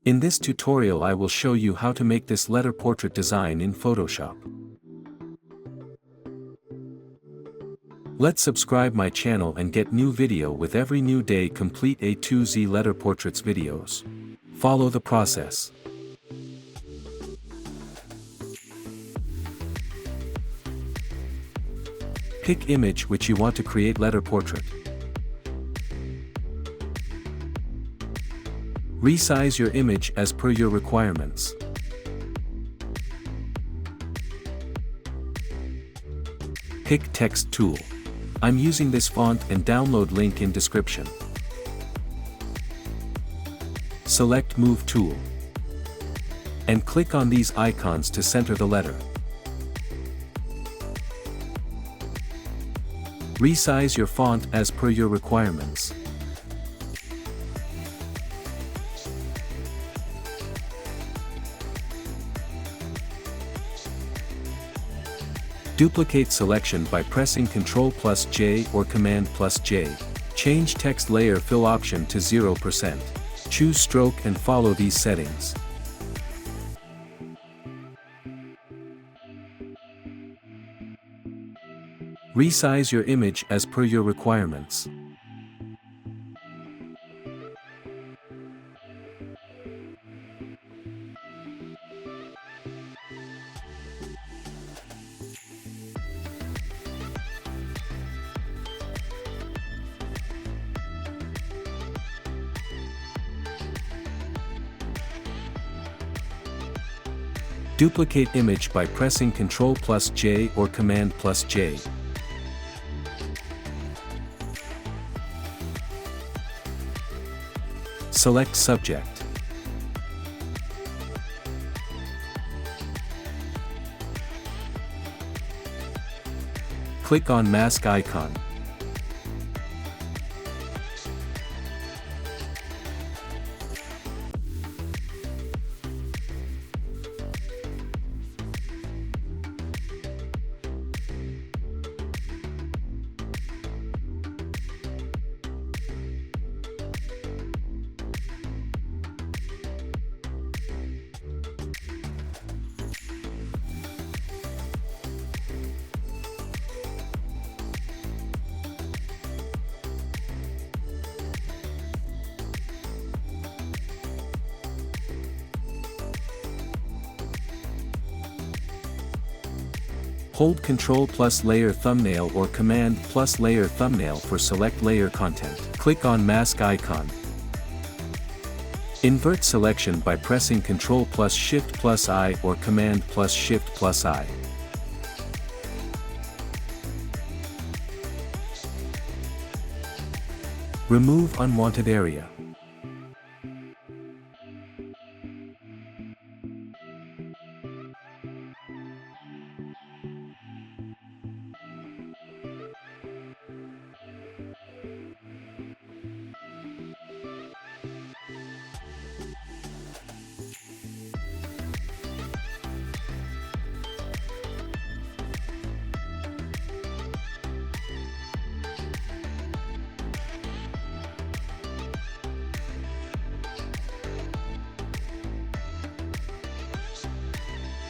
In this tutorial I will show you how to make this letter portrait design in Photoshop. Let's subscribe my channel and get new video with every new day. Complete A to Z letter portraits videos. Follow the process. Pick image which you want to create letter portrait. Resize your image as per your requirements. Pick text tool. I'm using this font and download link in description. Select Move tool. And click on these icons to center the letter. Resize your font as per your requirements. Duplicate selection by pressing Ctrl+J or Command+J. Change text layer fill option to 0%. Choose stroke and follow these settings. Resize your image as per your requirements. Duplicate image by pressing Ctrl+J or Command+J. Select subject. Click on mask icon. Hold Ctrl+ Layer Thumbnail or Command+ Layer Thumbnail for select layer content. Click on mask icon. Invert selection by pressing Ctrl+Shift+I or Command+Shift+I. Remove unwanted area.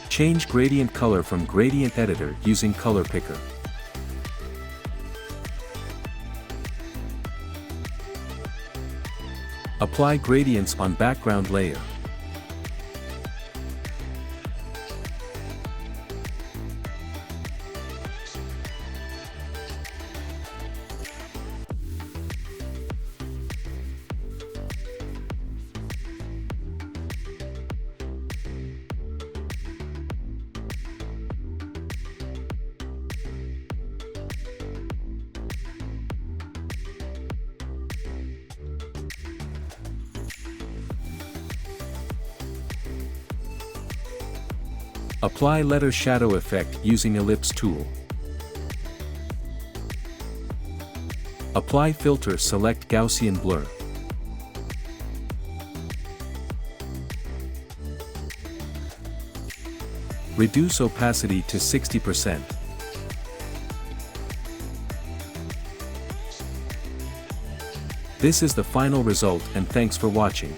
Change gradient color from gradient editor using color picker. Apply gradients on background layer. Apply letter shadow effect using ellipse tool. Apply filter, select Gaussian blur. Reduce opacity to 60%. This is the final result, and thanks for watching.